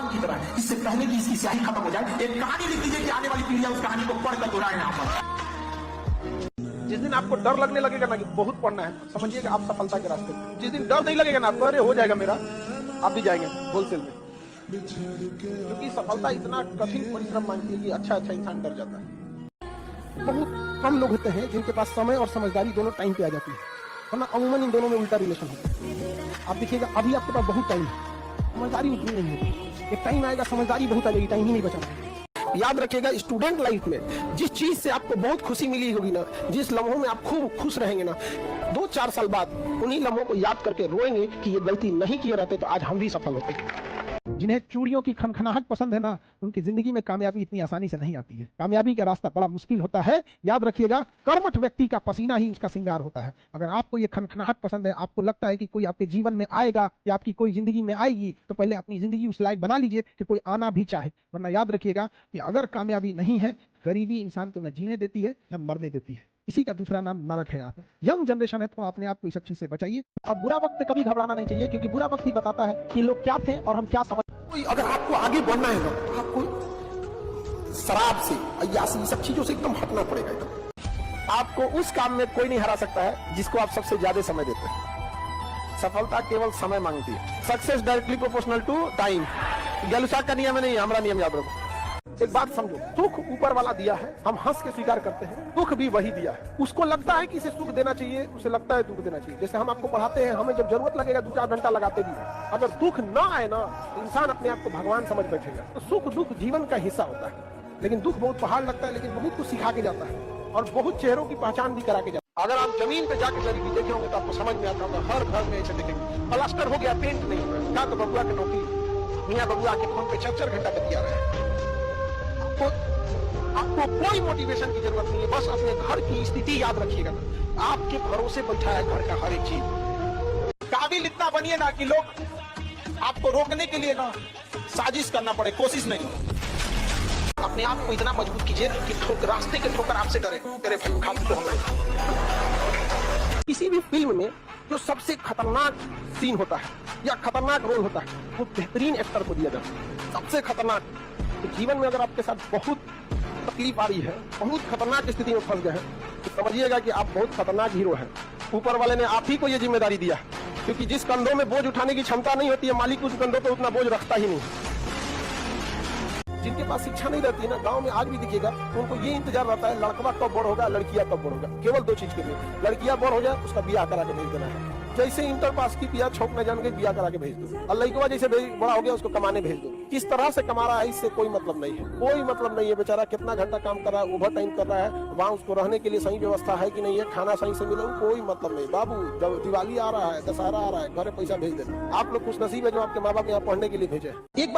की तरह है। इससे पहले कि इसकी स्याही खत्म हो जाए, एक कहानी लिख दीजिए कि आने वाली पीढ़ियां उस कहानी को पढ़कर दोहराए यहाँ पर। जिस दिन आपको डर लगने लगेगा ना कि बहुत पढ़ना है, समझिएगा आप सफलता के रास्ते में। जिस दिन डर नहीं लगेगा ना आपको, अरे हो जाएगा मेरा, आप भी जाएंगे होलसेल में। क्योंकि सफलता इतना कठिन परिश्रम मांगती है कि अच्छा इंसान डर जाता है। बहुत कम लोग होते हैं जिनके पास समय और समझदारी दोनों टाइम पे आ जाती है, वरना अमूमन इन दोनों में उल्टा रिलेशन होता है। आप देखिएगा अभी आपके पास बहुत टाइम है, समझदारी उतनी नहीं होती। एक टाइम आएगा समझदारी बहुत आ जाएगी, टाइम ही नहीं बचा। याद रखिएगा, स्टूडेंट लाइफ में जिस चीज से आपको बहुत खुशी मिली होगी ना, जिस लम्हों में आप खूब खुश रहेंगे ना, 2-4 साल बाद उन्हीं लम्हों को याद करके रोएंगे कि ये गलती नहीं किए रहते तो आज हम भी सफल होते। जिन्हें चूड़ियों की खनखनाहट पसंद है ना, उनकी जिंदगी में कामयाबी इतनी आसानी से नहीं आती है। कामयाबी का रास्ता बड़ा मुश्किल होता है। याद रखिएगा, कर्मठ व्यक्ति का पसीना ही उसका श्रृंगार होता है। अगर आपको ये खनखनाहट पसंद है, आपको लगता है कि कोई आपके जीवन में आएगा या आपकी कोई जिंदगी में आएगी, तो पहले अपनी जिंदगी उस लायक बना लीजिए कि कोई आना भी चाहे। वरना याद रखिएगा कि अगर कामयाबी नहीं है, गरीबी इंसान को न जीने देती है न मरने देती है। इसी का दूसरा नाम नरक है। यंग जनरेशन है तो अपने आप को इस सब चीज से बचाइए। अब बुरा वक्त कभी घबराना नहीं चाहिए, क्योंकि बुरा वक्त ही बताता है कि लोग क्या थे और हम क्या समझ। अगर आपको आगे बढ़ना है ना, आपको शराब से, अय्यासी, सब चीजों से एकदम हटना पड़ेगा। आपको उस काम में कोई नहीं हरा सकता है जिसको आप सबसे ज्यादा समय देते हैं। सफलता केवल समय मांगती है। Success directly proportional to time. Gay Lussac का नियम नहीं, हमारा नियम याद रखो। एक बात समझो, सुख ऊपर वाला दिया है, हम हंस के स्वीकार करते हैं। दुख भी वही दिया है। उसको लगता है कि इसे सुख देना चाहिए, उसे लगता है दुख देना चाहिए। जैसे हम आपको पढ़ाते हैं, हमें जब जरूरत लगेगा 2-4 घंटा लगाते भी हैं। अगर दुख ना आए ना, तो इंसान अपने आप को भगवान समझ बैठेगा। तो सुख दुख जीवन का हिस्सा होता है, लेकिन दुख बहुत पहाड़ लगता है, लेकिन बहुत कुछ सिखा के जाता है और बहुत चेहरों की पहचान भी करा के जाता है। अगर आप जमीन पे जाके गरीबी देखे होंगे तो आपको समझ में आता होगा, हर घर में ऐसे देखेंगे प्लास्टर हो गया, पेंट नहीं हो रहा, तो बबुआ की नौकरी, मियां बबुआ के फोन पे 4-4 घंटा बतिया रहे हैं। आपको कोई मोटिवेशन की जरूरत नहीं है, बस अपने घर की स्थिति याद रखिएगा ना, आपके भरोसे बैठा है घर का हर एक चीज। काबिल इतना बनिए ना कि लोग आपको रोकने के लिए ना साजिश करना पड़े, कोशिश नहीं। अपने आप को इतना मजबूत कीजिए कि रास्ते के ठोकर आपसे डरे, तेरे भाई खाते तो हमें। किसी भी फिल्म में जो सबसे खतरनाक सीन होता है या खतरनाक रोल होता है, वो बेहतरीन एक्टर को दिया जाता है, सबसे खतरनाक। तो जीवन में अगर आपके साथ बहुत तकलीफ आ रही है, बहुत खतरनाक स्थिति में फंस गए हैं, तो समझिएगा कि आप बहुत खतरनाक हीरो हैं। ऊपर वाले ने आप ही को ये जिम्मेदारी दिया, क्योंकि जिस कंधों में बोझ उठाने की क्षमता नहीं होती है, मालिक उस कंधों पर उतना बोझ रखता ही नहीं। जिनके पास शिक्षा नहीं रहती है ना, गांव में आज भी दिखेगा, तो उनको ये इंतजार रहता है लड़का कब बड़ होगा, लड़कियां कब बड़ होगा। केवल 2 चीज के लिए, लड़कियां बड़ हो जाए उसका ब्याह करा के भेज देना है। जैसे इंटर पास की पिया छोक न जान के ब्याह करा के भेज दो, और लड़का जैसे बड़ा हो गया उसको कमाने भेज दो। किस तरह से कमा रहा है इससे कोई मतलब नहीं है, कोई मतलब नहीं है। बेचारा कितना घंटा काम कर रहा है, ओवर टाइम कर रहा है, वहाँ उसको रहने के लिए सही व्यवस्था है कि नहीं है, खाना सही से मिले, कोई मतलब नहीं। बाबू जब दिवाली आ रहा है, दशहरा आ रहा है, घर पैसा भेज देना। आप लोग खुश नसीब है जो आपके माँ बाप यहाँ पढ़ने के लिए भेजे। एक बार